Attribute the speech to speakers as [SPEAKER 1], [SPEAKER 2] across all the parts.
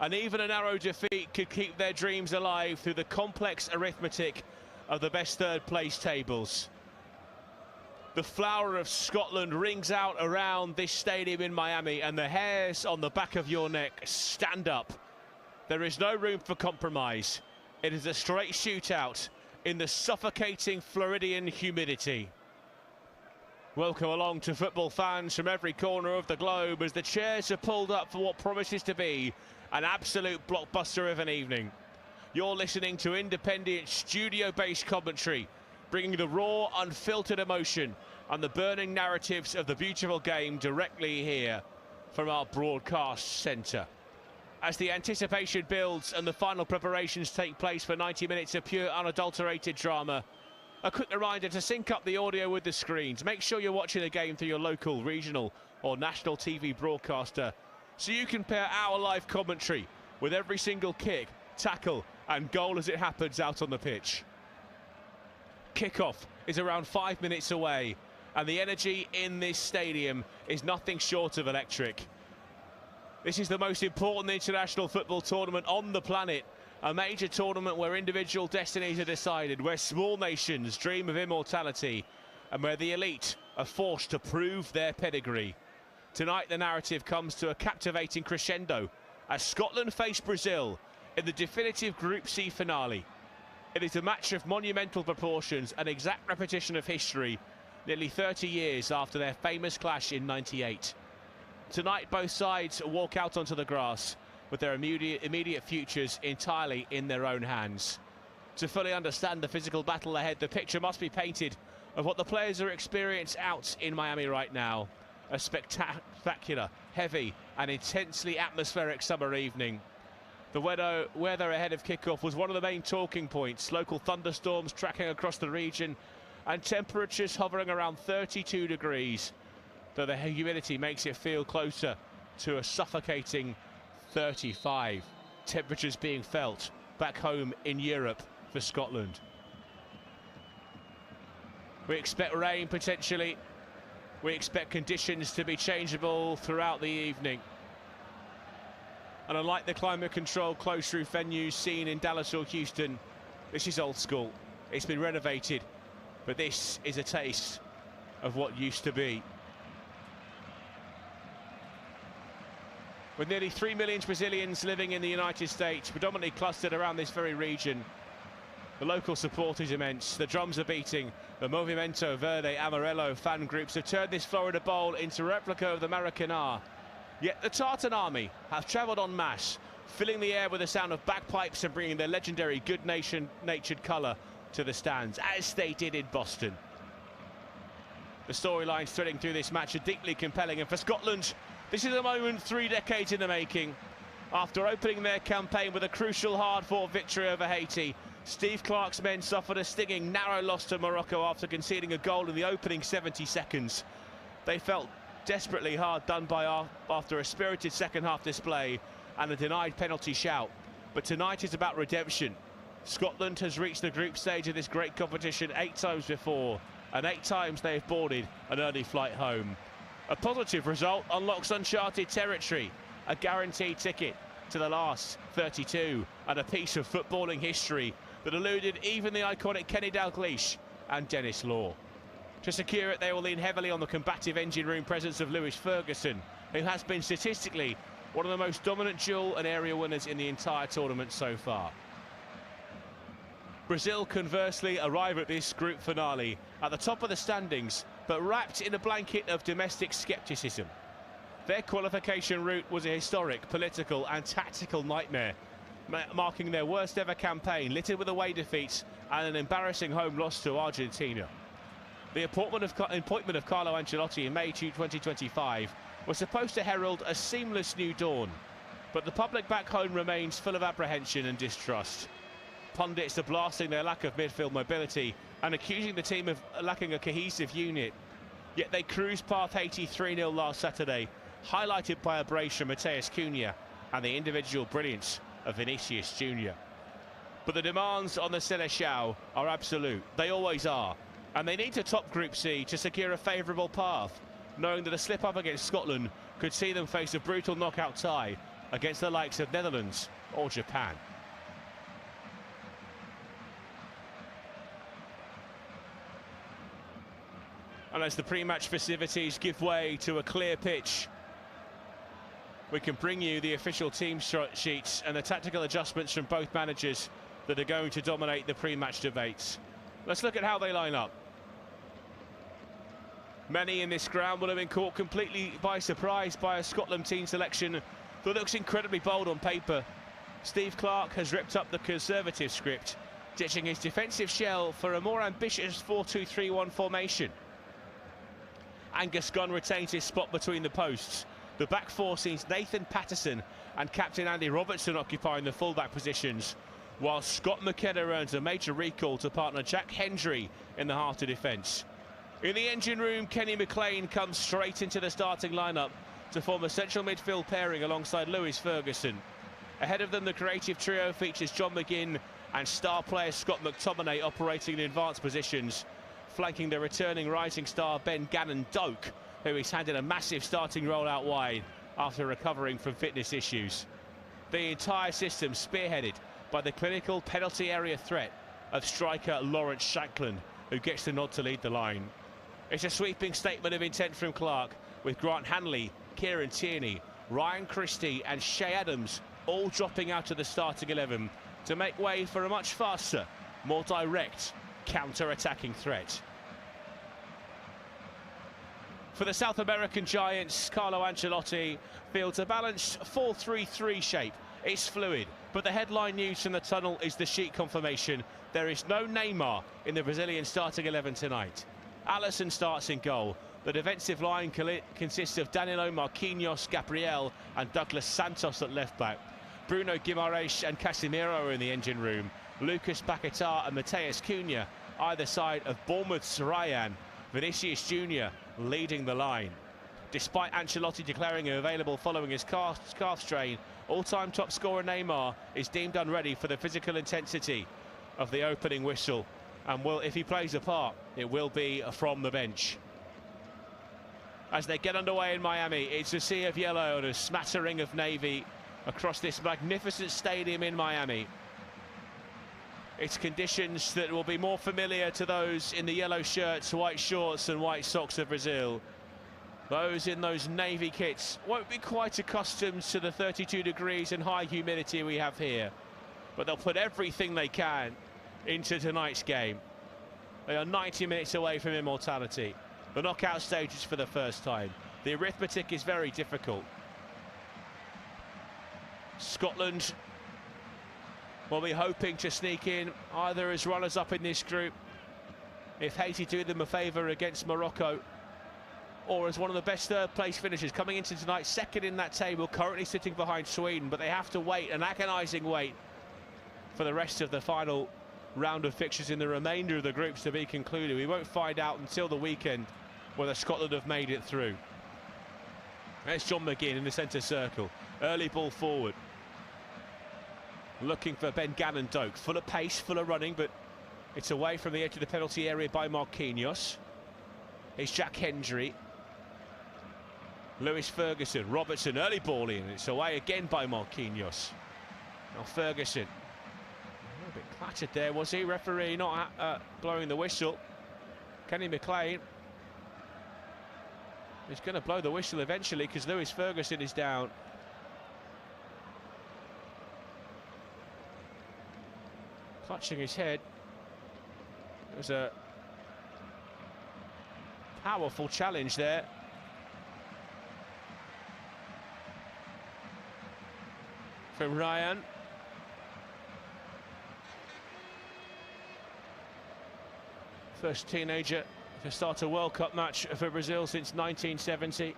[SPEAKER 1] And even a narrow defeat could keep their dreams alive through the complex arithmetic of the best third place tables. The flower of Scotland rings out around this stadium in Miami, and the hairs on the back of your neck stand up. There is no room for compromise. It is a straight shootout in the suffocating Floridian humidity. Welcome along to football fans from every corner of the globe as the chairs are pulled up for what promises to be an absolute blockbuster of an evening. You're listening to independent studio-based commentary, bringing the raw, unfiltered emotion and the burning narratives of the beautiful game directly here from our broadcast centre. As the anticipation builds and the final preparations take place for 90 minutes of pure, unadulterated drama, a quick reminder to sync up the audio with the screens. Make sure you're watching the game through your local, regional or national TV broadcaster so you can pair our live commentary with every single kick, tackle and goal as it happens out on the pitch. Kickoff is around 5 minutes away and the energy in this stadium is nothing short of electric. This is the most important international football tournament on the planet. A major tournament where individual destinies are decided, where small nations dream of immortality, and where the elite are forced to prove their pedigree. Tonight the narrative comes to a captivating crescendo as Scotland face Brazil in the definitive Group C finale. It is a match of monumental proportions, an exact repetition of history, nearly 30 years after their famous clash in '98. Tonight both sides walk out onto the grass with their immediate futures entirely in their own hands. To fully understand the physical battle ahead, the picture must be painted of what the players are experiencing out in Miami right now. A spectacular, heavy and intensely atmospheric summer evening. The weather ahead of kickoff was one of the main talking points. Local thunderstorms tracking across the region and temperatures hovering around 32 degrees, though the humidity makes it feel closer to a suffocating 35. Temperatures being felt back home in Europe for Scotland. We expect rain potentially. We expect conditions to be changeable throughout the evening. And unlike the climate control closed roof venues seen in Dallas or Houston, this is old school. It's been renovated, but this is a taste of what used to be. With nearly 3 million Brazilians living in the United States, predominantly clustered around this very region, the local support is immense. The drums are beating. The Movimento Verde Amarelo fan groups have turned this Florida Bowl into a replica of the Maracanã. Yet the Tartan Army have travelled en masse, filling the air with the sound of bagpipes and bringing their legendary good-natured colour to the stands, as they did in Boston. The storylines threading through this match are deeply compelling, and for Scotland, this is a moment 3 decades in the making. After opening their campaign with a crucial, hard-fought victory over Haiti, Steve Clarke's men suffered a stinging, narrow loss to Morocco after conceding a goal in the opening 70 seconds. They felt desperately hard done by after a spirited second-half display and a denied penalty shout. But tonight is about redemption. Scotland has reached the group stage of this great competition 8 times before, and 8 times they have boarded an early flight home. A positive result unlocks uncharted territory, a guaranteed ticket to the last 32, and a piece of footballing history that eluded even the iconic Kenny Dalglish and Denis Law. To secure it, they will lean heavily on the combative engine room presence of Lewis Ferguson, who has been statistically one of the most dominant duel and area winners in the entire tournament so far. Brazil, conversely, arrive at this group finale at the top of the standings, but wrapped in a blanket of domestic scepticism. Their qualification route was a historic, political and tactical nightmare, marking their worst ever campaign, littered with away defeats and an embarrassing home loss to Argentina. The appointment of Carlo Ancelotti in May 2025 was supposed to herald a seamless new dawn, but the public back home remains full of apprehension and distrust. Pundits are blasting their lack of midfield mobility and accusing the team of lacking a cohesive unit. Yet they cruised past Haiti 3-0 last Saturday, highlighted by a brace from Matheus Cunha and the individual brilliance of Vinicius Junior. But the demands on the Seleção are absolute. They always are. And they need to top Group C to secure a favourable path, knowing that a slip-up against Scotland could see them face a brutal knockout tie against the likes of Netherlands or Japan. And as the pre-match festivities give way to a clear pitch, we can bring you the official team sheets and the tactical adjustments from both managers that are going to dominate the pre-match debates. Let's look at how they line up. Many in this ground will have been caught completely by surprise by a Scotland team selection that looks incredibly bold on paper. Steve Clarke has ripped up the conservative script, ditching his defensive shell for a more ambitious 4-2-3-1 formation. Angus Gunn retains his spot between the posts. The back four sees Nathan Patterson and captain Andy Robertson occupying the fullback positions, while Scott McKenna earns a major recall to partner Jack Hendry in the heart of defence. In the engine room, Kenny McLean comes straight into the starting lineup to form a central midfield pairing alongside Lewis Ferguson. Ahead of them, the creative trio features John McGinn and star player Scott McTominay operating in advanced positions, flanking the returning rising star Ben Gannon-Doak, who is handed a massive starting role out wide after recovering from fitness issues. The entire system spearheaded by the clinical penalty area threat of striker Lawrence Shankland, who gets the nod to lead the line. It's a sweeping statement of intent from Clarke, with Grant Hanley, Kieran Tierney, Ryan Christie and Shay Adams all dropping out of the starting 11 to make way for a much faster, more direct counter-attacking threat. For the South American giants, Carlo Ancelotti fields a balanced 4-3-3 shape. It's fluid, but the headline news from the tunnel is the sheet confirmation. There is no Neymar in the Brazilian starting 11 tonight. Alisson starts in goal. The defensive line consists of Danilo, Marquinhos, Gabriel and Douglas Santos at left-back. Bruno Guimaraes and Casemiro are in the engine room. Lucas Paquetá and Mateus Cunha either side of Bournemouth's Ryan. Vinicius Junior leading the line. Despite Ancelotti declaring him available following his calf strain, all-time top scorer Neymar is deemed unready for the physical intensity of the opening whistle, and if he plays a part, it will be from the bench. As they get underway in Miami, it's a sea of yellow and a smattering of navy across this magnificent stadium in Miami. It's conditions that will be more familiar to those in the yellow shirts, white shorts and white socks of Brazil. Those in those navy kits won't be quite accustomed to the 32 degrees and high humidity we have here, but they'll put everything they can into tonight's game. They are 90 minutes away from immortality. The knockout stages for the first time. The arithmetic is very difficult. Scotland will be hoping to sneak in either as runners-up in this group, if Haiti do them a favour against Morocco, or as one of the best third-place finishers coming into tonight, second in that table, currently sitting behind Sweden, but they have to wait, an agonising wait, for the rest of the final round of fixtures in the remainder of the groups to be concluded. We won't find out until the weekend whether Scotland have made it through. There's John McGinn in the centre circle. Early ball forward. Looking for Ben Gannon-Doak. Full of pace, full of running, but it's away from the edge of the penalty area by Marquinhos. Here's Jack Hendry. Lewis Ferguson. Robertson, early ball in. It's away again by Marquinhos. Now Ferguson. A little bit clattered there, was he? Referee not blowing the whistle. Kenny McLean. He's going to blow the whistle eventually because Lewis Ferguson is down. Clutching his head. It was a powerful challenge there. From Ryan. First teenager to start a World Cup match for Brazil since 1970.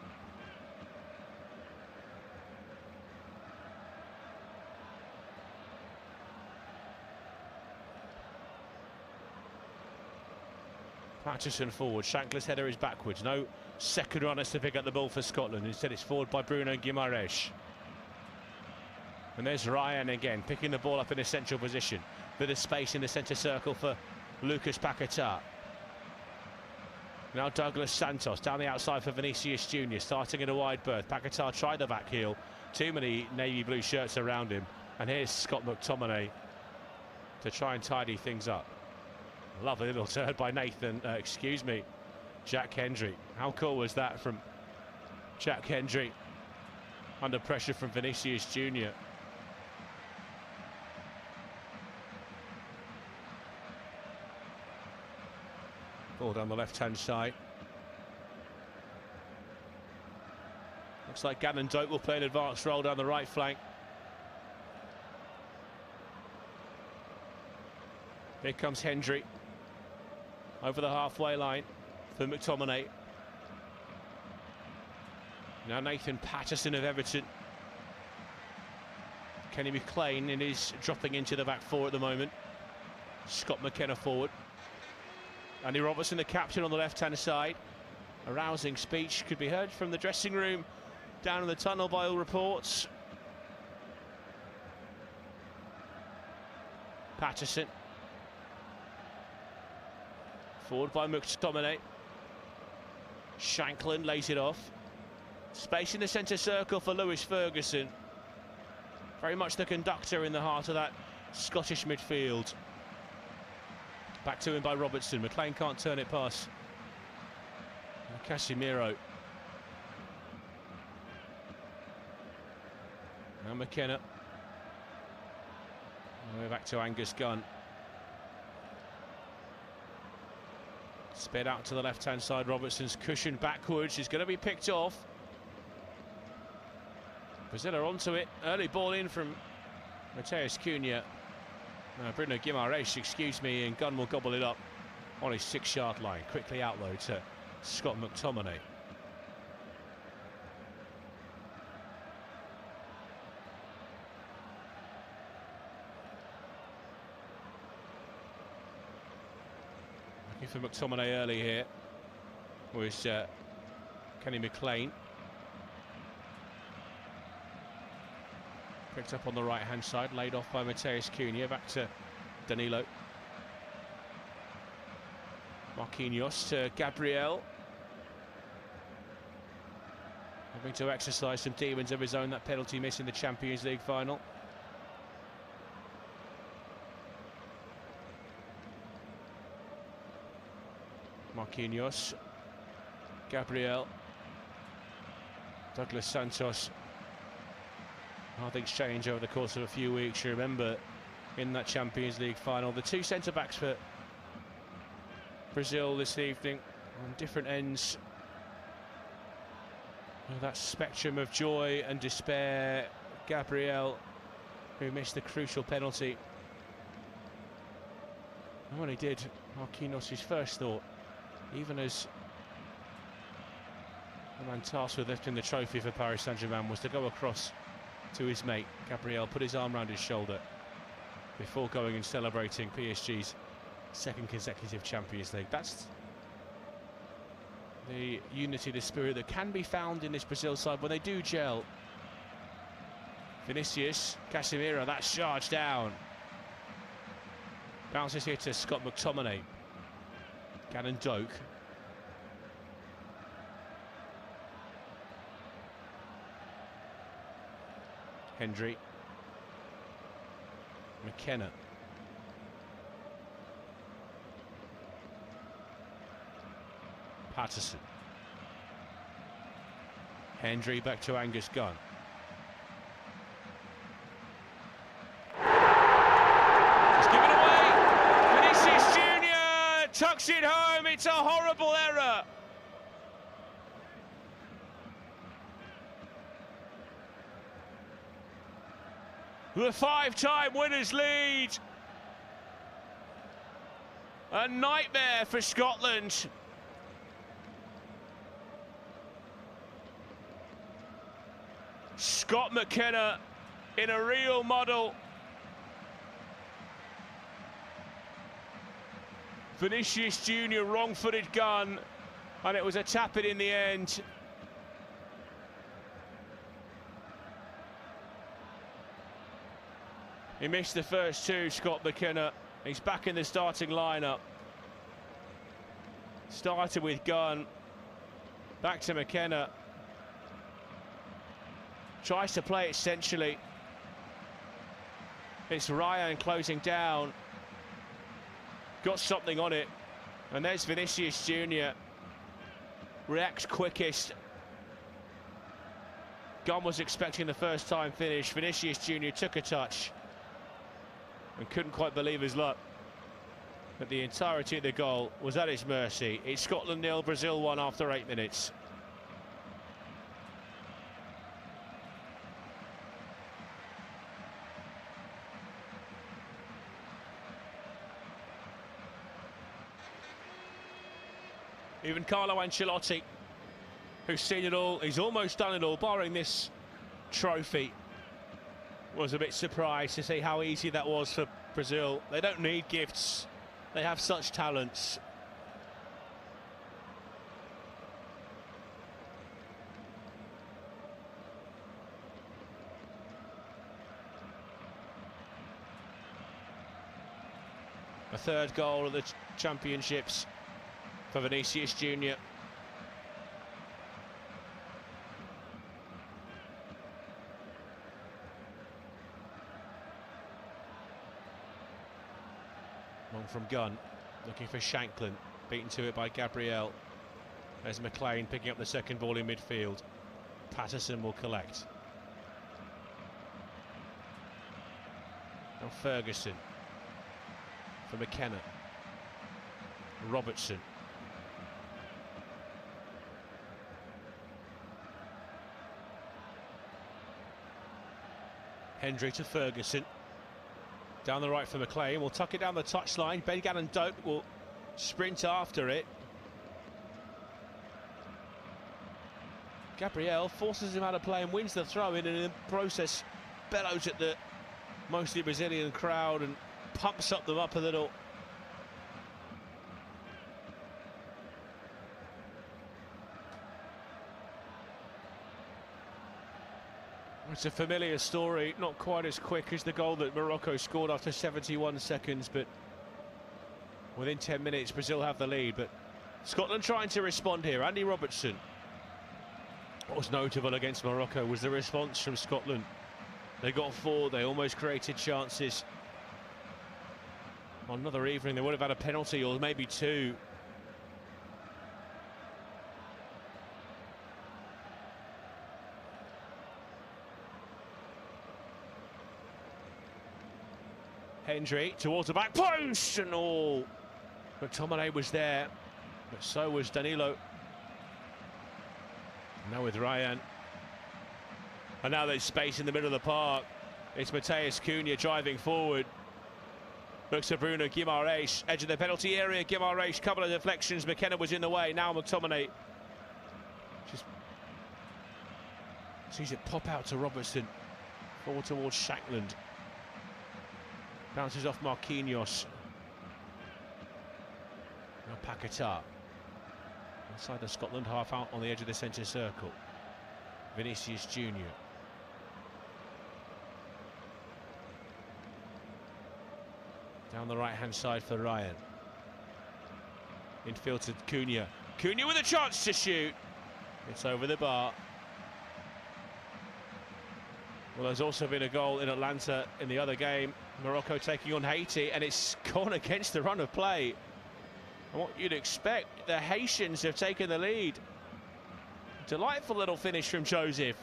[SPEAKER 1] Patterson forward, Shankland's header is backwards. No second runners to pick up the ball for Scotland. Instead it's forward by Bruno Guimaraes. And there's Ryan again, picking the ball up in a central position. Bit of space in the centre circle for Lucas Paquetá. Now Douglas Santos down the outside for Vinicius Junior, starting in a wide berth. Paquetá tried the back heel. Too many navy blue shirts around him. And here's Scott McTominay to try and tidy things up. Lovely little turn by Jack Hendry. How cool was that from Jack Hendry? Under pressure from Vinicius Junior. Ball down the left-hand side. Looks like Gannon Doak will play an advanced role down the right flank. Here comes Hendry. Over the halfway line for McTominay. Now Nathan Patterson of Everton. Kenny McLean is dropping into the back four at the moment. Scott McKenna forward. Andy Robertson, the captain, on the left-hand side. A rousing speech could be heard from the dressing room down in the tunnel by all reports. Patterson. Forward by McTominay. Shankland lays it off. Space in the centre circle for Lewis Ferguson. Very much the conductor in the heart of that Scottish midfield. Back to him by Robertson. McLean can't turn it past Casemiro. Now McKenna. We're back to Angus Gunn. Sped out to the left-hand side. Robertson's cushion backwards is going to be picked off. Brazil are onto it. Early ball in from Matheus Cunha. Bruno Guimaraes, excuse me, and Gunn will gobble it up on his 6-yard line. Quickly out though to Scott McTominay. Looking for McTominay early here was Kenny McLean. Picked up on the right-hand side, laid off by Matheus Cunha, back to Danilo. Marquinhos to Gabriel. Having to exercise some demons of his own, that penalty miss in the Champions League final. Marquinhos. Gabriel. Douglas Santos. How things change over the course of a few weeks. You remember in that Champions League final, the two centre-backs for Brazil this evening on different ends of that spectrum of joy and despair. Gabriel, who missed the crucial penalty. And when he did, Marquinhos' first thought, even as the man tasked with lifting the trophy for Paris Saint-Germain, was to go across to his mate. Gabriel put his arm around his shoulder before going and celebrating PSG's second consecutive Champions League. That's the unity, the spirit that can be found in this Brazil side when they do gel. Vinicius, Casemiro, that's charged down. Bounces here to Scott McTominay. Gannon Doak. Hendry. McKenna. Patterson. Hendry back to Angus Gunn. It's given away. Vinicius Junior tucks it home. It's a horrible error. The 5-time winners lead. A nightmare for Scotland. Scott McKenna in a real model. Vinicius Junior wrong-footed gun, and it was a tap-in in the end. He missed the first two, Scott McKenna. He's back in the starting lineup. Started with Gunn. Back to McKenna. Tries to play it centrally. It's Ryan closing down. Got something on it. And there's Vinicius Junior. Reacts quickest. Gunn was expecting the first time finish. Vinicius Junior took a touch and couldn't quite believe his luck. But the entirety of the goal was at his mercy. It's Scotland 0, Brazil 1 after 8 minutes. Even Carlo Ancelotti, who's seen it all, he's almost done it all, barring this trophy, was a bit surprised to see how easy that was for Brazil. They don't need gifts. They have such talents. A third goal of the championships for Vinicius Junior. Long from Gunn, looking for Shanklin, beaten to it by Gabriel. There's McLean picking up the second ball in midfield. Patterson will collect. Now Ferguson for McKenna. Robertson. Hendry to Ferguson. Down the right for McLean. We'll tuck it down the touchline. Ben Gannon-Doak will sprint after it. Gabriel forces him out of play and wins the throw-in, and in the process bellows at the mostly Brazilian crowd and pumps up them up a little. It's a familiar story, not quite as quick as the goal that Morocco scored after 71 seconds, but within 10 minutes Brazil have the lead. But Scotland trying to respond here. Andy Robertson. What was notable against Morocco was the response from Scotland. They got forward, they almost created chances. On another evening they would have had a penalty or maybe two. Hendry towards the back post and all. McTominay was there, but so was Danilo. Now with Ryan. And now there's space in the middle of the park. It's Matheus Cunha driving forward. Looks at Bruno Guimaraes, edge of the penalty area. Guimaraes, couple of deflections. McKenna was in the way. Now McTominay just sees it pop out to Robertson. Forward towards Shankland. Bounces off Marquinhos. Now Paquetá. Inside the Scotland half, out on the edge of the centre circle. Vinicius Junior. Down the right-hand side for Ryan. Infield to Cunha. Cunha with a chance to shoot. It's over the bar. Well, there's also been a goal in Atlanta in the other game. Morocco taking on Haiti, and it's gone against the run of play. And what you'd expect, the Haitians have taken the lead. Delightful little finish from Joseph.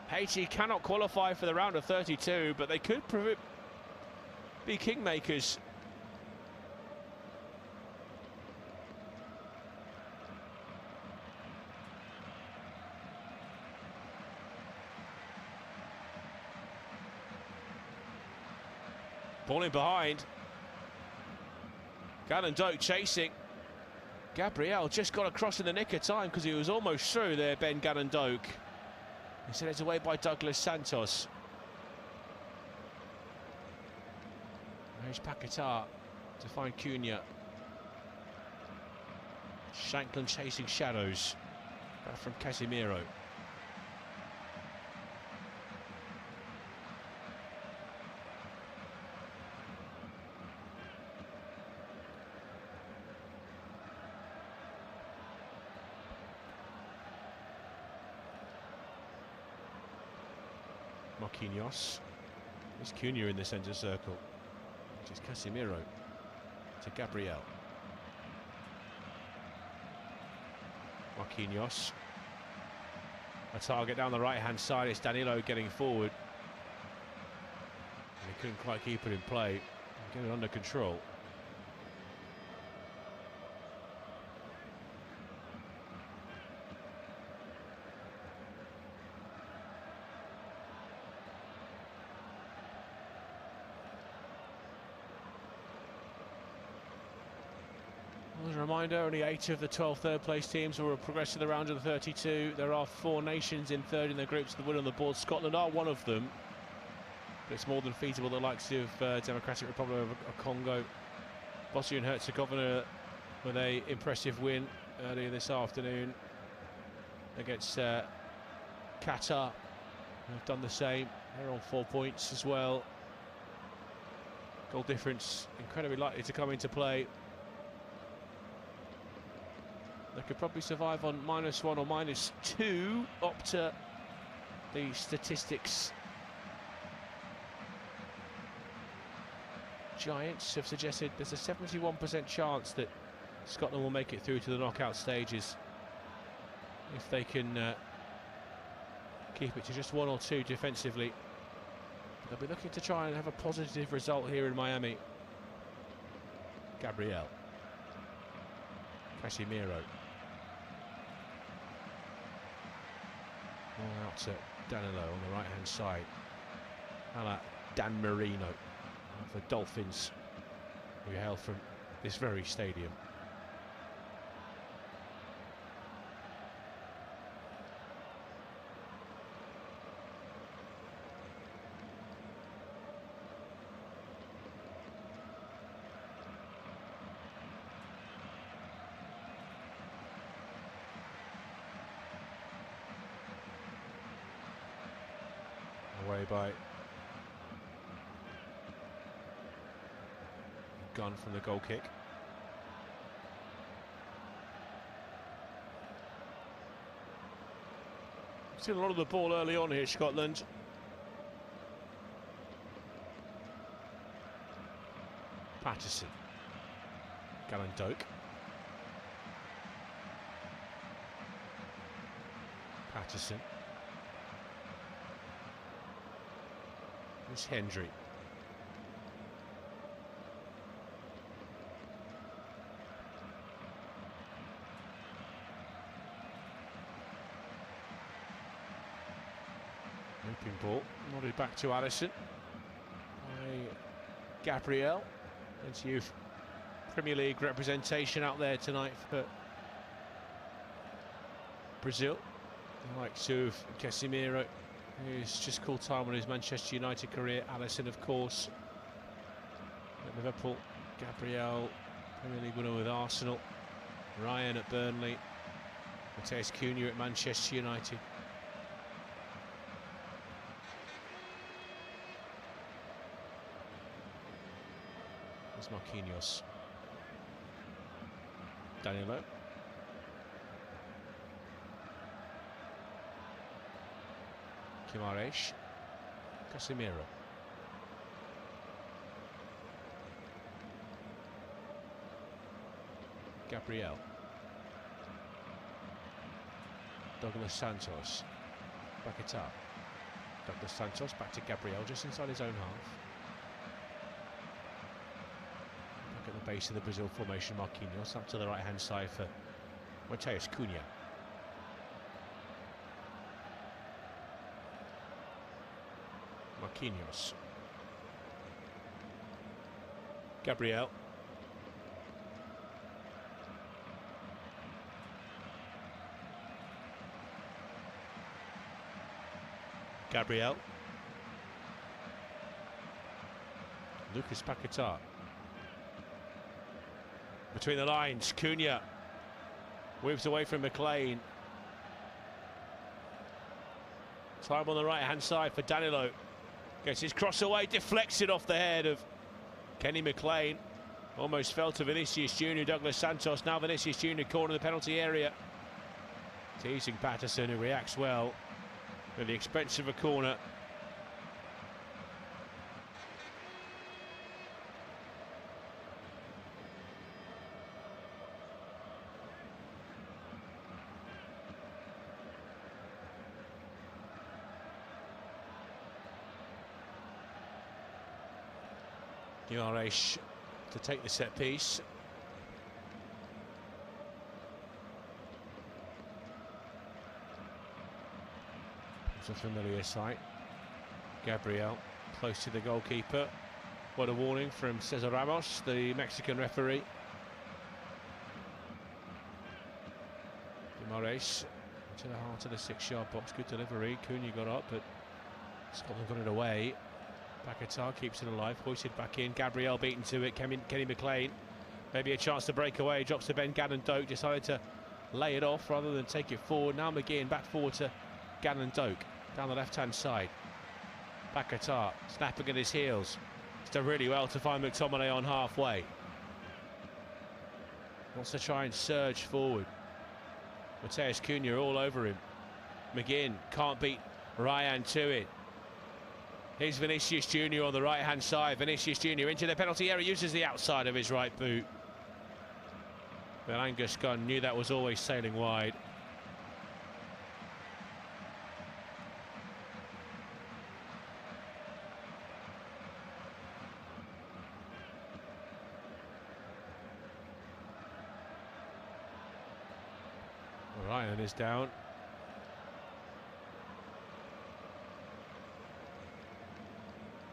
[SPEAKER 1] Haiti cannot qualify for the round of 32, but they could be kingmakers. Ball in behind. Gannon-Doak chasing. Gabriel just got across in the nick of time because he was almost through there, Ben Gannon-Doak. He sent it away by Douglas Santos. There's Paquetá to find Cunha. Shanklin chasing shadows. Back from Casemiro. Marquinhos. There's Cunha in the centre circle. Which is Casemiro to Gabriel. Marquinhos. A target down the right-hand side. It's Danilo getting forward. And he couldn't quite keep it in play. Get it under control. As a reminder, only 8 of the 12 third-place teams will progress to the round of the 32. There are 4 nations in third in their groups to win on the board. Scotland are one of them. But it's more than feasible the likes of Democratic Republic of Congo, Bosnia and Herzegovina with an impressive win earlier this afternoon against Qatar, who have done the same. They're on 4 points as well. Goal difference incredibly likely to come into play. They could probably survive on -1 or -2. Opta, the statistics giants have suggested there's a 71% chance that Scotland will make it through to the knockout stages if they can keep it to just 1 or 2 defensively. But they'll be looking to try and have a positive result here in Miami. Gabriel. Casemiro. All out to Danilo on the right-hand side. A la Dan Marino of the Dolphins, who hail from this very stadium. Away by Gunn from the goal kick. Seen a lot of the ball early on here, Scotland. Patterson. Gallen Doak. Patterson. It's Hendry. Looping ball, nodded back to Alisson by Gabriel. Plenty of Premier League representation out there tonight for Brazil. The likes of Casemiro, who's just called time on his Manchester United career. Alisson, of course, at Liverpool. Gabriel, Premier League winner with Arsenal. Ryan at Burnley. Matheus Cunha at Manchester United. There's Marquinhos. Danilo. Guimaraes. Casemiro. Gabriel. Douglas Santos. Paquetá. Douglas Santos back to Gabriel, just inside his own half. Back at the base of the Brazil formation, Marquinhos up to the right hand side for Matheus Cunha. Marquinhos. Gabriel. Gabriel. Lucas Paquetá. Between the lines, Cunha moves away from McLean. Time on the right-hand side for Danilo. Gets his cross away, deflected off the head of Kenny McLean. Almost fell to Vinicius Junior. Douglas Santos, now Vinicius Junior, corner of the penalty area. Teasing Patterson, who reacts well at the expense of a corner. Guimaraes to take the set piece. It's a familiar sight. Gabriel close to the goalkeeper. What a warning from Cesar Ramos, the Mexican referee. Guimaraes to the heart of the 6-yard box. Good delivery. Cunha got up, but Scotland got it away. Paquetá keeps it alive, hoisted back in. Gabriel beaten to it. Kenny McLean, maybe a chance to break away. Drops to Ben Gannon Doak. Decided to lay it off rather than take it forward. Now McGinn back forward to Gannon Doak down the left-hand side. Paquetá snapping at his heels. He's done really well to find McTominay on halfway. Wants to try and surge forward. Matheus Cunha all over him. McGinn can't beat Ryan to it. Here's Vinicius Junior on the right-hand side. Vinicius Junior into the penalty area, uses the outside of his right boot. But Angus Gunn knew that was always sailing wide. Ryan is down.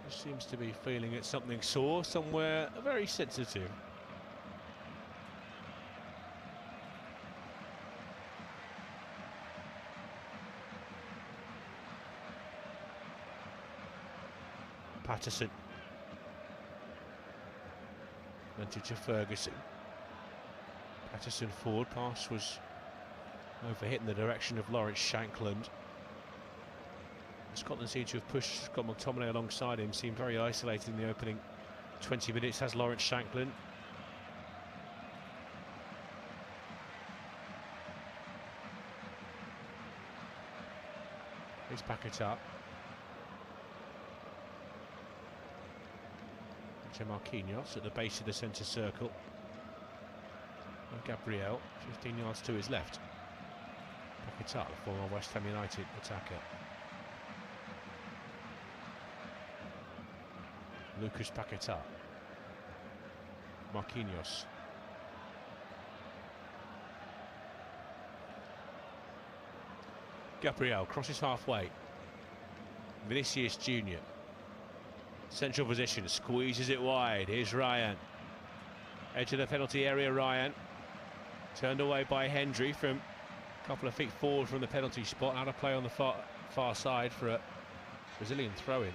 [SPEAKER 1] Seems to be feeling it's something sore somewhere, very sensitive. Patterson. Lent it to Ferguson. Patterson forward, pass was overhit in the direction of Lawrence Shankland. Scotland seemed to have pushed Scott McTominay alongside him, seemed very isolated in the opening 20 minutes, has Lawrence Shankland. Here's Paquetá. To Marquinhos at the base of the centre circle. And Gabriel, 15 yards to his left. Paquetá, the former West Ham United attacker. Lucas Paquetá. Marquinhos. Gabriel crosses halfway. Vinicius Junior. Central position, squeezes it wide. Here's Ryan. Edge of the penalty area, Ryan. Turned away by Hendry from a couple of feet forward from the penalty spot. Out of play on the far side for a Brazilian throw-in.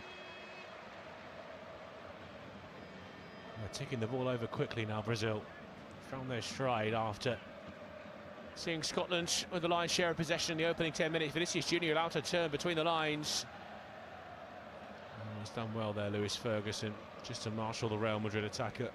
[SPEAKER 1] They're taking the ball over quickly now, Brazil. Found their stride after seeing Scotland with the lion's share of possession in the opening 10 minutes. Vinicius Junior allowed to turn between the lines. Oh, he's done well there, Lewis Ferguson, just to marshal the Real Madrid attacker.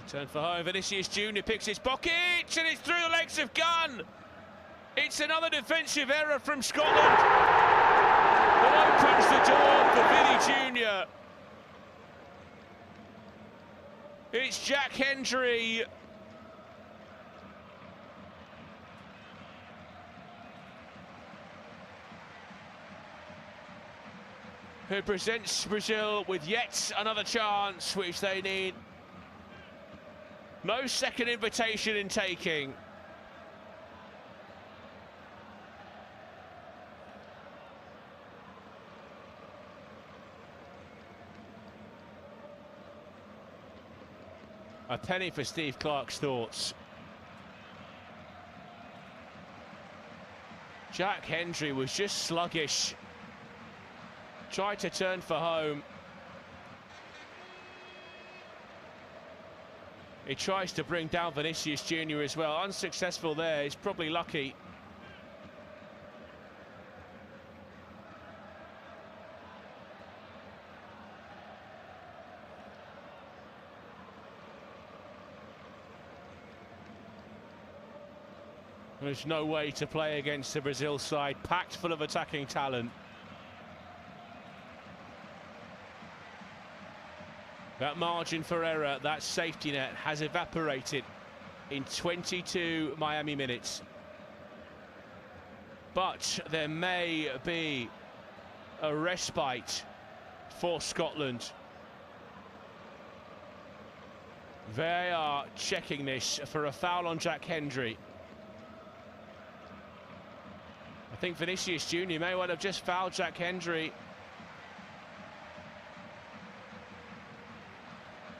[SPEAKER 1] Turn for home, Vinicius Junior picks his pocket and it's through the legs of Gunn. It's another defensive error from Scotland that opens the door for Vinny Junior. It's Jack Hendry. Who presents Brazil with yet another chance which they need. No second invitation in taking. A penny for Steve Clarke's thoughts. Jack Hendry was just sluggish. Tried to turn for home. He tries to bring down Vinicius Junior as well. Unsuccessful there. He's probably lucky. There's no way to play against the Brazil side, packed full of attacking talent. That margin for error, that safety net, has evaporated in 22 Miami minutes. But there may be a respite for Scotland. VAR checking this for a foul on Jack Hendry. I think Vinicius Junior may well have just fouled Jack Hendry.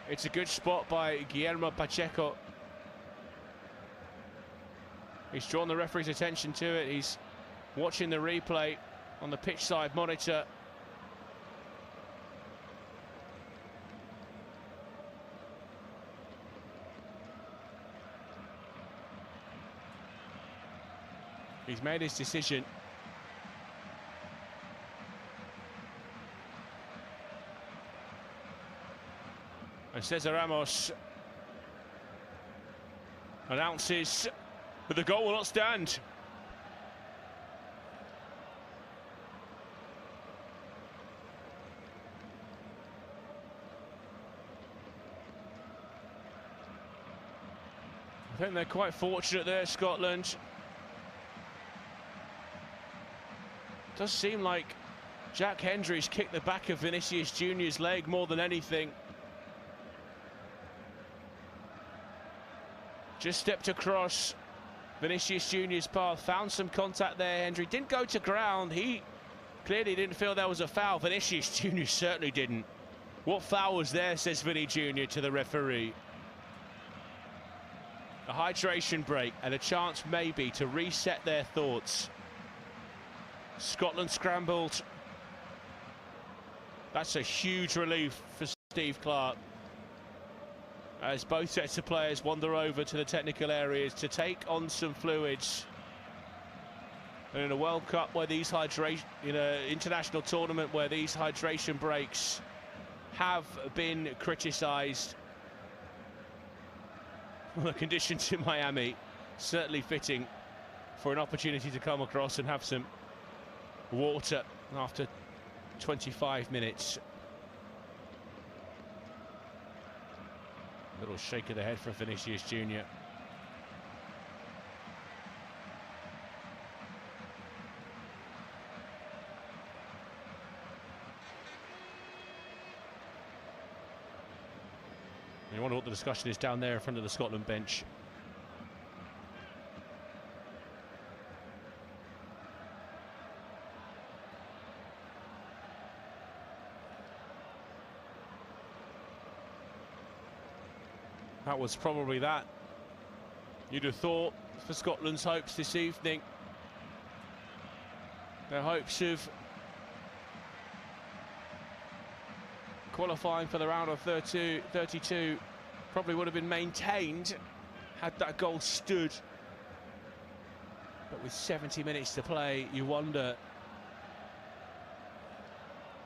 [SPEAKER 1] It's a good spot by Guillermo Pacheco. He's drawn the referee's attention to it. He's watching the replay on the pitch side monitor. He's made his decision. And Cesar Ramos announces that the goal will not stand. I think they're quite fortunate there, Scotland. It does seem like Jack Hendry's kicked the back of Vinicius Junior's leg more than anything. Just stepped across Vinicius Junior's path, found some contact there. Hendry didn't go to ground. He clearly didn't feel there was a foul. Vinicius Junior certainly didn't. What foul was there, says Vinny Junior to the referee. A hydration break and a chance maybe to reset their thoughts. Scotland scrambled. That's a huge relief for Steve Clarke, as both sets of players wander over to the technical areas to take on some fluids. And in a World Cup where these in an international tournament where these hydration breaks have been criticised, well, the conditions in Miami certainly fitting for an opportunity to come across and have some water after 25 minutes. Little shake of the head for Vinicius Junior. You wonder what the discussion is down there in front of the Scotland bench. That was probably that, you'd have thought, for Scotland's hopes this evening. Their hopes of qualifying for the round of 32 probably would have been maintained had that goal stood. But with 70 minutes to play, you wonder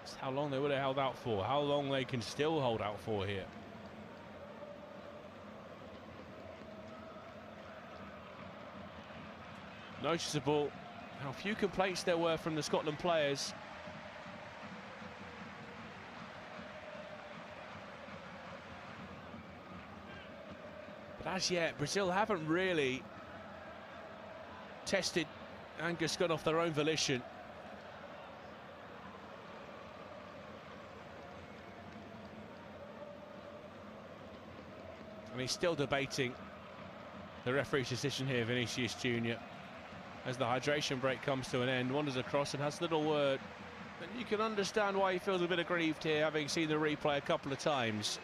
[SPEAKER 1] just how long they would have held out for, how long they can still hold out for here. Noticeable how few complaints there were from the Scotland players. But as yet, Brazil haven't really tested Angus Gunn off their own volition. And he's still debating the referee's decision here, Vinicius Junior. As the hydration break comes to an end, wanders across and has a little word. And you can understand why he feels a bit aggrieved here, having seen the replay a couple of times.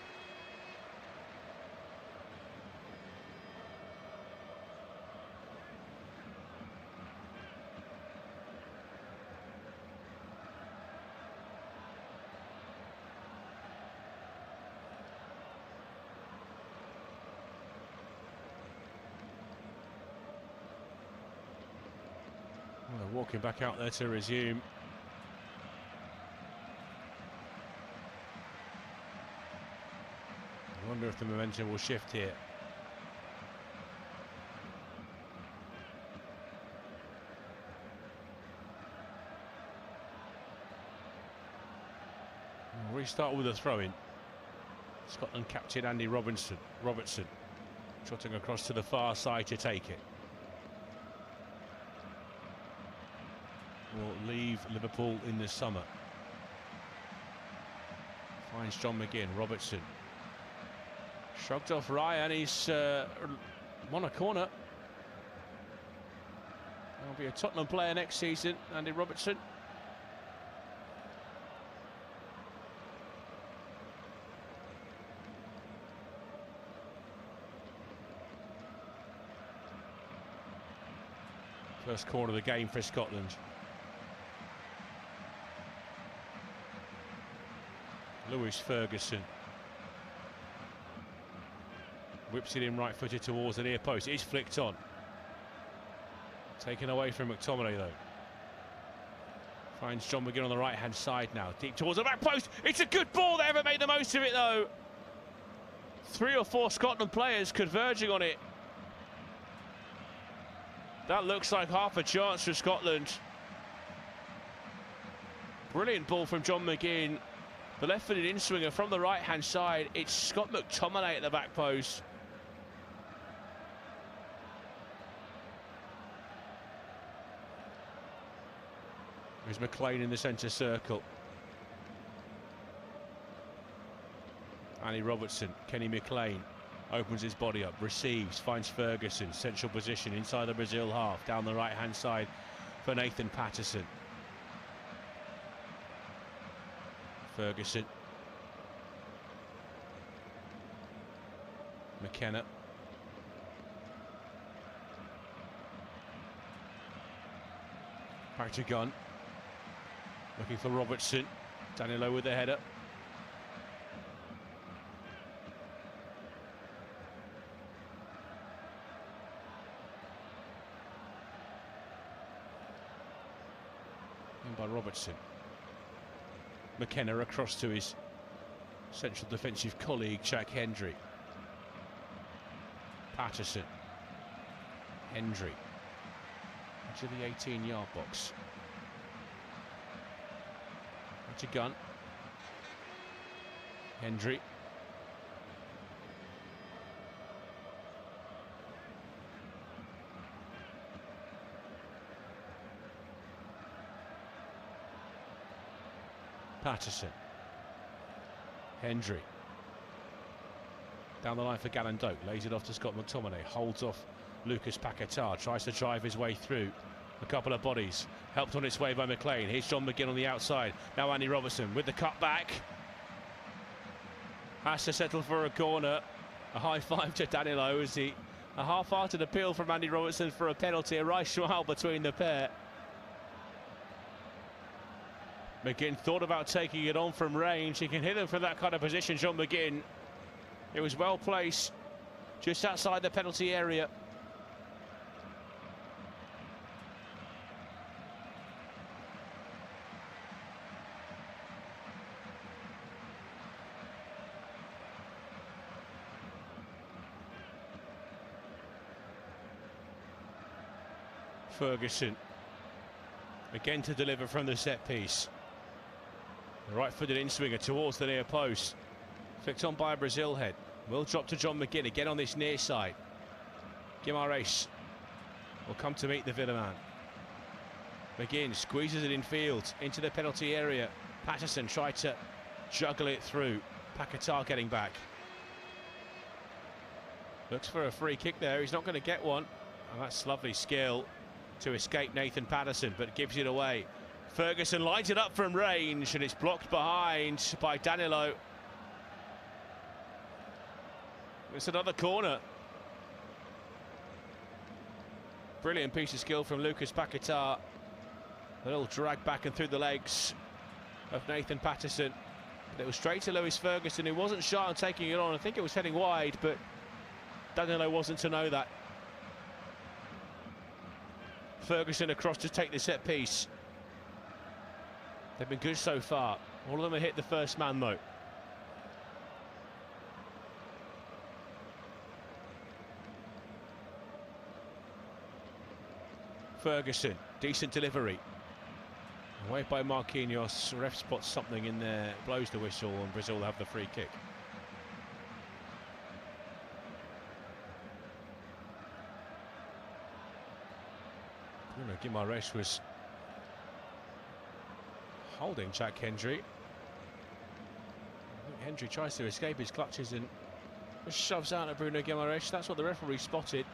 [SPEAKER 1] Well, walking back out there to resume. I wonder if the momentum will shift here. We'll restart with a throw-in. Scotland captain Andy Robertson trotting across to the far side to take it. Will leave Liverpool in the summer. Finds John McGinn. Robertson shrugged off Ryan. He's won a corner. He'll be a Tottenham player next season, Andy Robertson. First corner of the game for Scotland. Lewis Ferguson whips it in right-footed towards the near post. It is flicked on. Taken away from McTominay though. Finds John McGinn on the right-hand side now. Deep towards the back post. It's a good ball. They haven't made the most of it though. 3 or 4 Scotland players converging on it. That looks like half a chance for Scotland. Brilliant ball from John McGinn. The left-footed in-swinger from the right-hand side. It's Scott McTominay at the back post. There's McLean in the centre circle. Andy Robertson, Kenny McLean opens his body up, receives, finds Ferguson, central position inside the Brazil half, down the right-hand side for Nathan Patterson. Ferguson. McKenna. Back to Gunn. Looking for Robertson. Danilo with the header. And by Robertson. McKenna across to his central defensive colleague, Jack Hendry. Patterson. Hendry. Into the 18-yard box. To Gunn. Hendry. Patterson. Hendry. Down the line for Gallen-Doak. Lays it off to Scott McTominay. Holds off Lucas Paquetá. Tries to drive his way through. A couple of bodies. Helped on its way by McLean. Here's John McGinn on the outside. Now Andy Robertson with the cut back. Has to settle for a corner. A high five to Danilo as a half-hearted appeal from Andy Robertson for a penalty. A right smile between the pair. McGinn thought about taking it on from range. He can hit him from that kind of position, John McGinn. It was well placed just outside the penalty area. Ferguson again to deliver from the set piece. The right-footed in-swinger towards the near post. Flicked on by a Brazil head. Will drop to John McGinn again on this near side. Guimarães will come to meet the Villa man. McGinn squeezes it in field into the penalty area. Patterson tried to juggle it through. Paquetá getting back. Looks for a free kick there. He's not going to get one. And that's lovely skill to escape Nathan Patterson, but gives it away. Ferguson lines it up from range, and it's blocked behind by Danilo. It's another corner. Brilliant piece of skill from Lucas Paquetá. A little drag back and through the legs of Nathan Patterson. But it was straight to Lewis Ferguson, who wasn't shy on taking it on. I think it was heading wide, but Danilo wasn't to know that. Ferguson across to take the set piece. They've been good so far. All of them have hit the first man though. Ferguson, decent delivery. Away by Marquinhos. Ref spots something in there, blows the whistle, and Brazil have the free kick. Guimaraes was holding Jack Hendry. Hendry tries to escape his clutches and just shoves out at Bruno Guimaraes. That's what the referee spotted.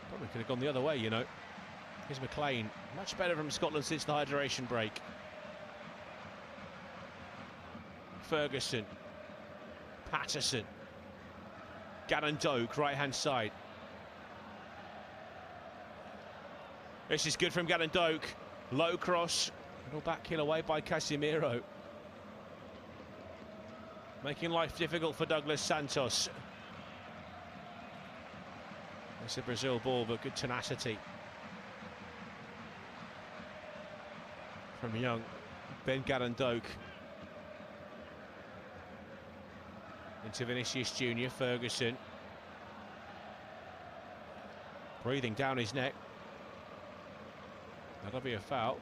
[SPEAKER 1] Probably could have gone the other way, you know. Here's McLean. Much better from Scotland since the hydration break. Ferguson. Patterson. Gannon Doak, right-hand side. This is good from Gannon Doak. Low cross. Little back heel away by Casemiro. Making life difficult for Douglas Santos. It's a Brazil ball, but good tenacity from young Ben Gannon Doak. Into Vinicius Junior. Ferguson. Breathing down his neck. That'll be a foul.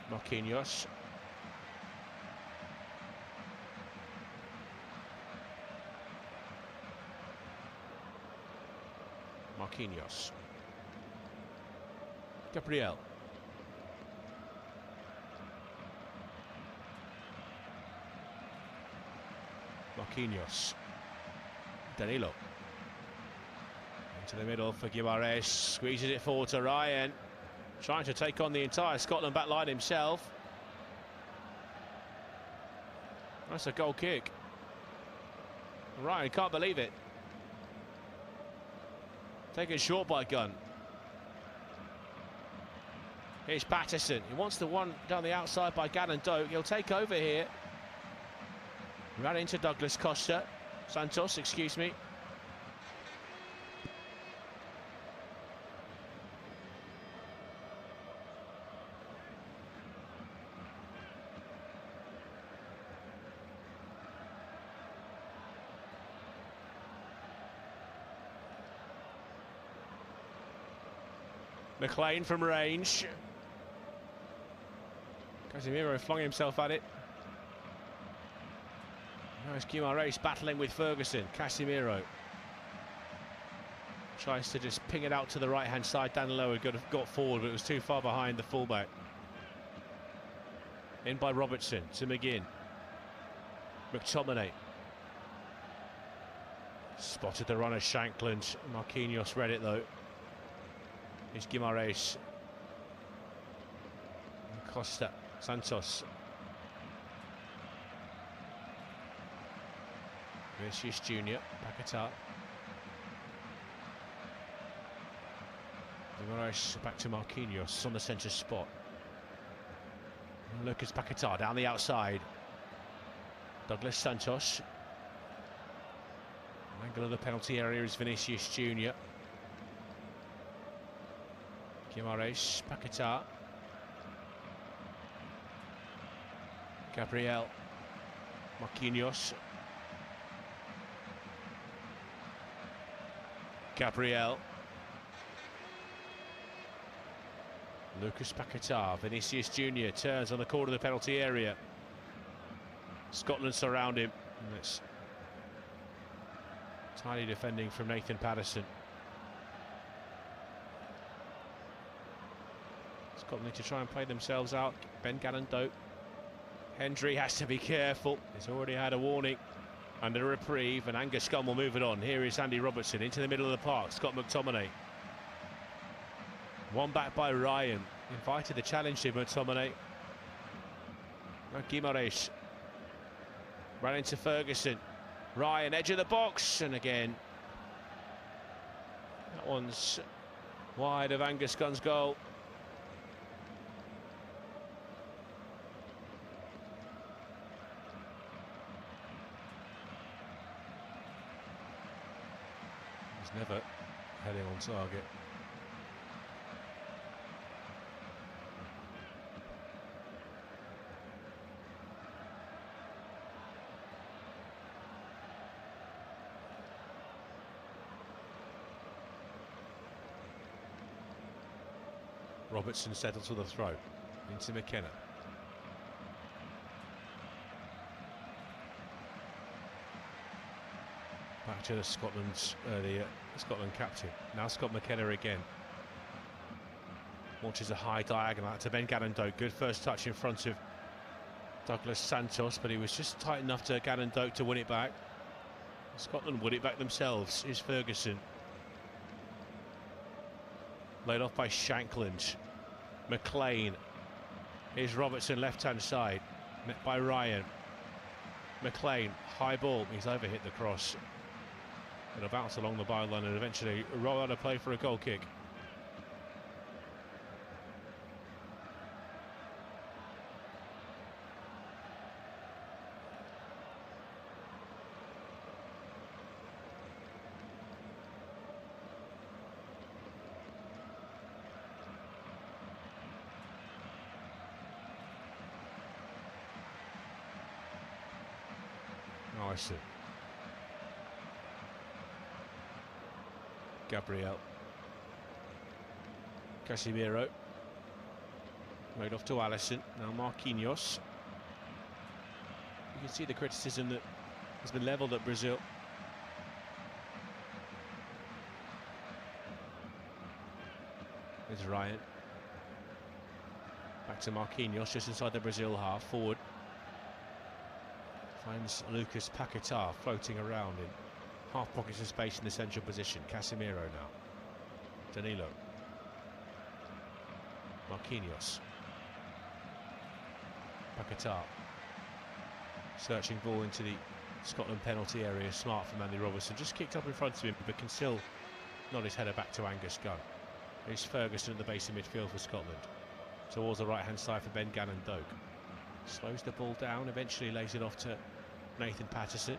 [SPEAKER 1] Marquinhos. Marquinhos. Gabriel. Marquinhos. Danilo. Into the middle for Guimaraes. Squeezes it forward to Ryan. Trying to take on the entire Scotland back line himself. That's a goal kick. Ryan can't believe it. Taken short by Gunn. Here's Patterson. He wants the one down the outside by Gannon Doak. He'll take over here. Ran into Douglas Costa. Santos, excuse me. McLean from range. Casemiro flung himself at it. Now it's Guimaraes battling with Ferguson. Casemiro tries to just ping it out to the right-hand side. Danilo had got forward, but it was too far behind the fullback. In by Robertson to McGinn. McTominay. Spotted the runner, Shankland. Marquinhos read it though. Here's Guimaraes. Costa. Santos. Vinicius Junior. Paquetá. Guimaraes back to Marquinhos on the centre spot. Lucas Paquetá down the outside. Douglas Santos. Angle of the penalty area is Vinicius Junior. Guimaraes, Paquetá. Gabriel. Marquinhos. Gabriel. Lucas Paquetá. Vinicius Junior turns on the corner of the penalty area. Scotland surround him. And it's tiny defending from Nathan Patterson. Scotland need to try and play themselves out. Ben Gannon Doak. Hendry has to be careful. He's already had a warning and a reprieve, and Angus Gunn will move it on. Here is Andy Robertson into the middle of the park. Scott McTominay. One back by Ryan. Invited the challenge to McTominay. Now Guimaraes. Ran into Ferguson. Ryan, edge of the box, and again. That one's wide of Angus Gunn's goal. He's never heading on target. Robertson settles for the throw into McKenna. to the Scotland captain. Now Scott McKenna again. Launches a high diagonal out to Ben Gannon-Doak. Good first touch in front of Douglas Santos, but he was just tight enough to Gannon-Doak to win it back. Scotland win it back themselves. Is Ferguson. Laid off by Shankland. McLean. Here's Robertson, left-hand side. Met by Ryan. McLean, high ball. He's overhit the cross. It'll bounce along the byline and eventually roll out of play for a goal kick. Nice. Gabriel. Casemiro. Made off to Alisson. Now Marquinhos. You can see the criticism that has been levelled at Brazil. There's Ryan. Back to Marquinhos, just inside the Brazil half, forward. Finds Lucas Paquetá floating around in half pockets of space in the central position. Casemiro now. Danilo. Marquinhos. Paquetá. Searching ball into the Scotland penalty area. Smart from Andy Robertson. Just kicked up in front of him, but can still nod his header back to Angus Gunn. Here's Ferguson at the base of midfield for Scotland. Towards the right-hand side for Ben Gannon-Doak. Slows the ball down, eventually lays it off to Nathan Patterson.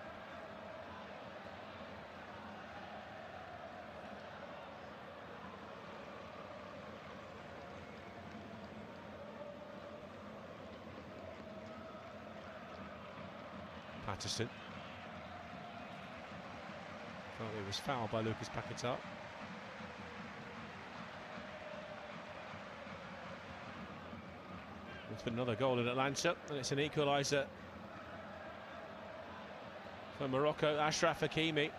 [SPEAKER 1] Patterson. Well, it was fouled by Lucas Paquetá. It's been another goal in Atlanta, and it's an equaliser for Morocco. Achraf Hakimi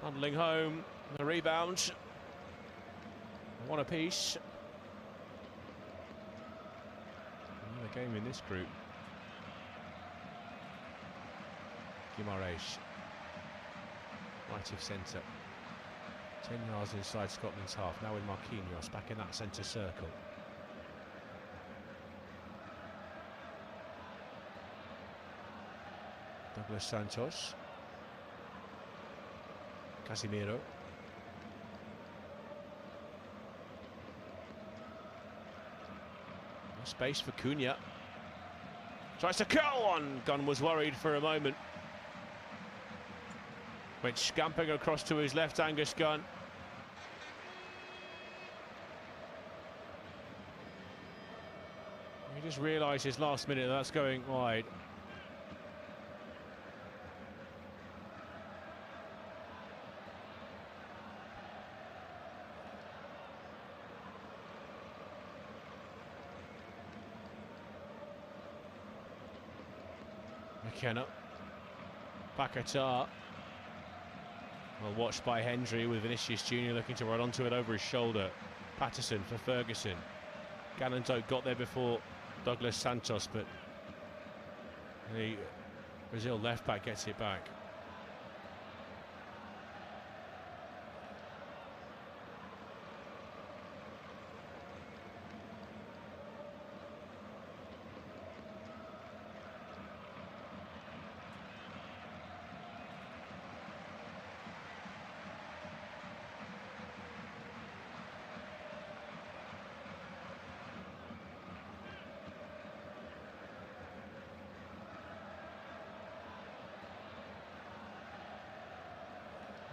[SPEAKER 1] bundling home the rebound. One apiece. Another game in this group. Guimaraes, right of centre. 10 yards inside Scotland's half. Now with Marquinhos back in that centre circle. Douglas Santos. Casemiro. No space for Cunha. Tries to curl one. Gunn was worried for a moment. Went scampering across to his left, Angus Gunn. He just realises last minute that's going wide. McKenna. Paquetá. Well, watched by Hendry with Vinicius Junior looking to run onto it over his shoulder. Patterson for Ferguson. Gannon-Doak got there before Douglas Santos, but the Brazil left back gets it back.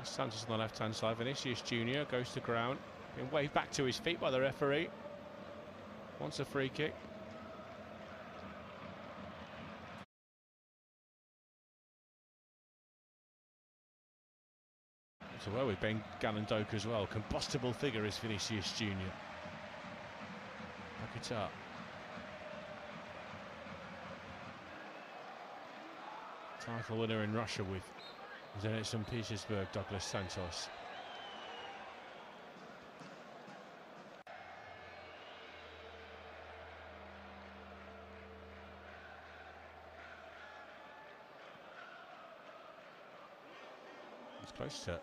[SPEAKER 1] Santos on the left-hand side. Vinicius Junior goes to ground. Being waved back to his feet by the referee. Wants a free kick. So well with Ben Gannon-Doak as well. Combustible figure is Vinicius Junior. Paquetá. Title winner in Russia with Zenit Petersburg, Douglas Santos. He's close to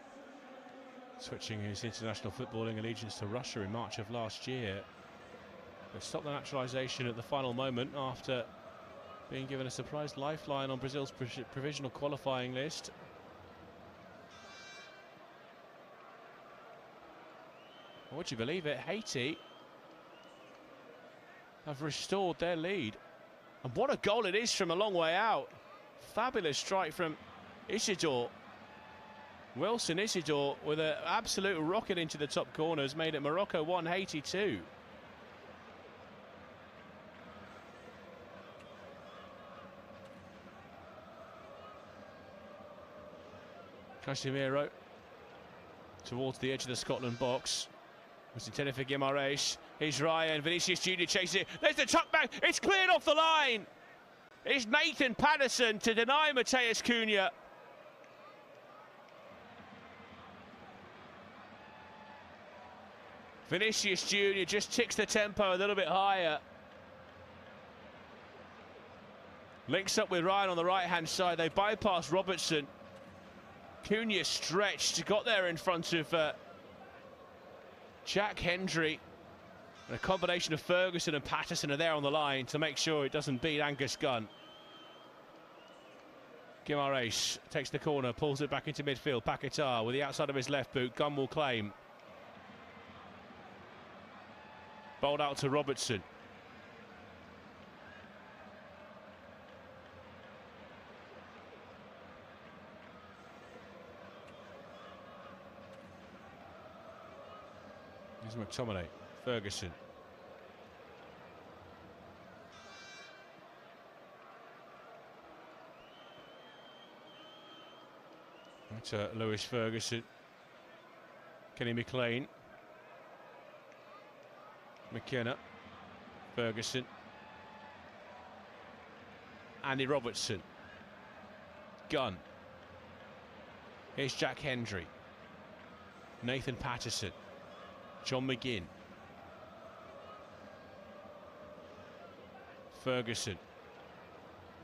[SPEAKER 1] switching his international footballing allegiance to Russia in March of last year, but stopped the naturalisation at the final moment after being given a surprise lifeline on Brazil's provisional qualifying list. Would you believe it, Haiti have restored their lead. And what a goal it is from a long way out. Fabulous strike from Isidore. Wilson Isidore with an absolute rocket into the top corner has made it Morocco 1, Haiti 2. Casemiro towards the edge of the Scotland box. Was intended for Guimaraes. Here's Ryan. Vinicius Junior chases it. There's the tuck back. It's cleared off the line. It's Nathan Patterson to deny Mateus Cunha. Vinicius Junior just ticks the tempo a little bit higher. Links up with Ryan on the right-hand side. They bypass Robertson. Cunha stretched, got there in front of Jack Hendry. And a combination of Ferguson and Patterson are there on the line to make sure it doesn't beat Angus Gunn. Guimaraes takes the corner, pulls it back into midfield. Paquetá with the outside of his left boot. Gunn will claim. Bowled out to Robertson. Here's McTominay. Ferguson. To Lewis Ferguson. Kenny McLean. McKenna. Ferguson. Andy Robertson. Gunn. Here's Jack Hendry. Nathan Patterson. John McGinn. Ferguson.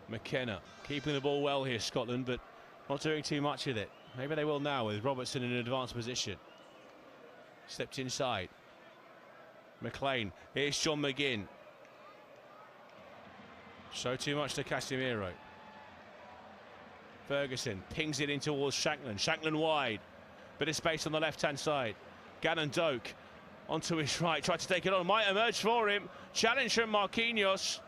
[SPEAKER 1] McKenna. Keeping the ball well here, Scotland, but not doing too much with it. Maybe they will now with Robertson in an advanced position. Stepped inside. McLean. Here's John McGinn. So too much to Casemiro. Ferguson pings it in towards Shankland. Shankland wide. Bit of space on the left-hand side. Gannon Doak onto his right. Tried to take it on. Might emerge for him. Challenge from Marquinhos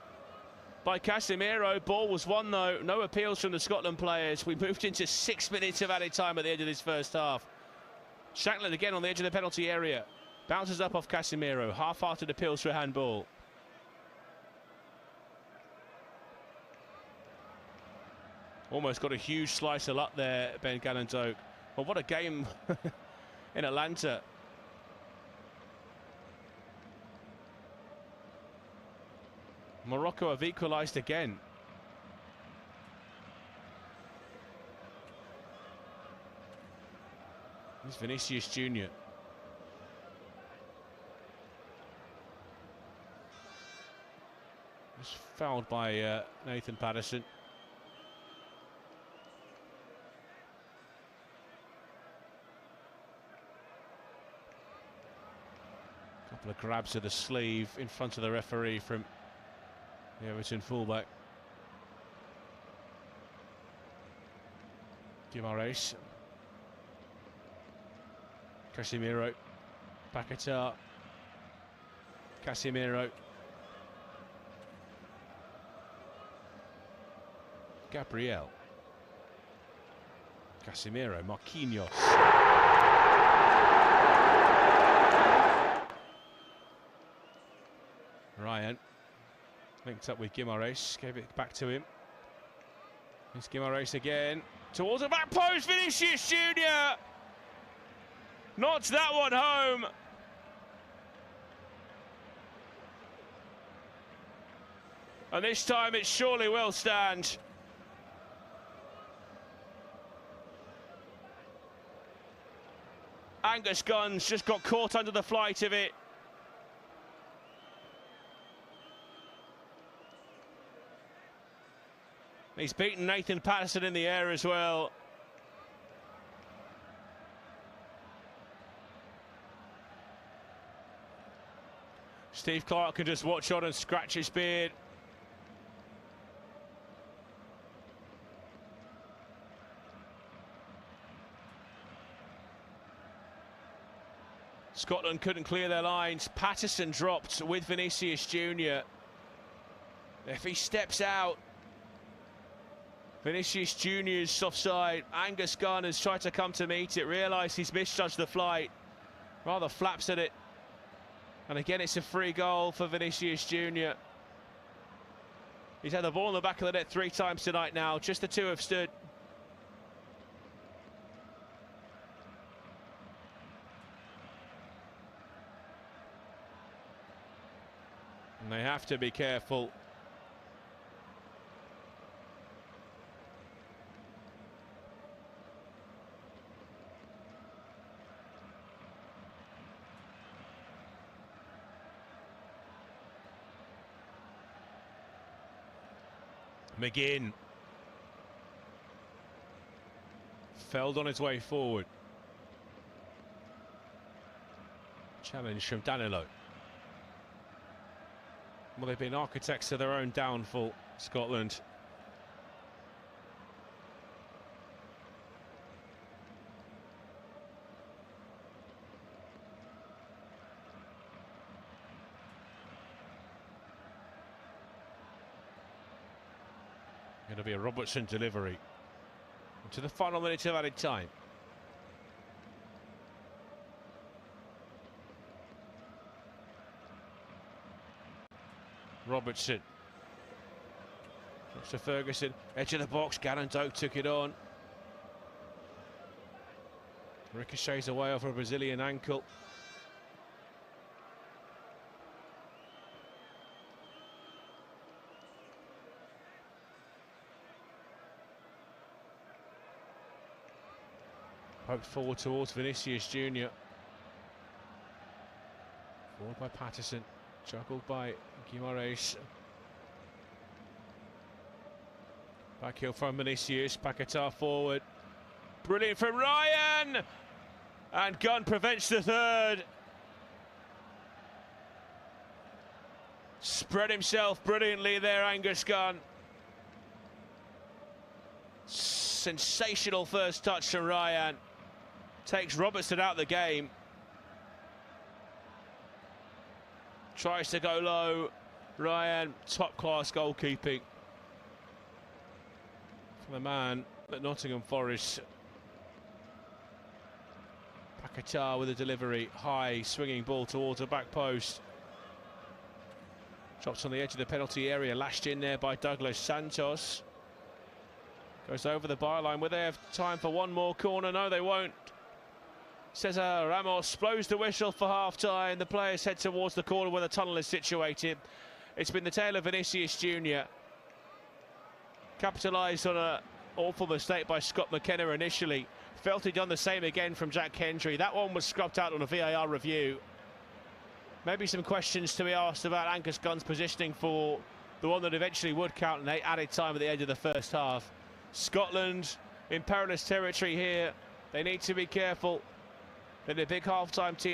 [SPEAKER 1] by Casemiro. Ball was won though. No appeals from the Scotland players. We moved into 6 minutes of added time at the end of this first half. Shankland again on the edge of the penalty area. Bounces up off Casemiro. Half-hearted appeals for handball. Almost got a huge slice of luck there, Ben Gannon Doak. Well, what a game in Atlanta. Morocco have equalised again. Here's Vinicius Junior. Was fouled by Nathan Patterson. Couple of grabs of the sleeve in front of the referee from the Everton fullback. Guimaraes. Casemiro. Paquetá. Casemiro. Gabriel. Casemiro. Marquinhos. Ryan linked up with Guimaraes, gave it back to him. It's Guimaraes again, towards the back post, Vinicius Junior knocks that one home. And this time it surely will stand. Angus Gunn's just got caught under the flight of it. He's beaten Nathan Patterson in the air as well. Steve Clark can just watch on and scratch his beard. Scotland couldn't clear their lines. Patterson dropped with Vinicius Junior. If he steps out, Vinicius Junior's offside. Angus Gunn has tried to come to meet it, realised he's misjudged the flight, rather flaps at it. And again, it's a free goal for Vinicius Junior. He's had the ball in the back of the net 3 times tonight now. Just the 2 have stood. And they have to be careful. McGinn. Feld on his way forward. Challenge from Danilo. Well, they've been architects of their own downfall, Scotland. Going to be a Robertson delivery into the final minute of added time. Robertson. To Ferguson, edge of the box. Gannon Doak took it on. Ricochets away over a Brazilian ankle. Poked forward towards Vinicius Junior. Forward by Patterson. Juggled by Guimaraes. Backheel from Vinicius. Paquetá forward. Brilliant from Ryan! And Gunn prevents the third. Spread himself brilliantly there, Angus Gunn. Sensational first touch from Ryan. Takes Robertson out of the game. Tries to go low. Ryan, top-class goalkeeping from the man at Nottingham Forest. Paquetá with a delivery. High, swinging ball towards the back post. Drops on the edge of the penalty area. Lashed in there by Douglas Santos. Goes over the byline. Will they have time for one more corner? No, they won't. Cesar Ramos blows the whistle for half-time. The players head towards the corner where the tunnel is situated. It's been the tale of Vinicius Junior. Capitalised on an awful mistake by Scott McKenna initially. Felt he'd done the same again from Jack Hendry. That one was scrubbed out on a VAR review. Maybe some questions to be asked about Angus Gunn's positioning for the one that eventually would count, and they added time at the end of the first half. Scotland in perilous territory here. They need to be careful. They're a big half-time team.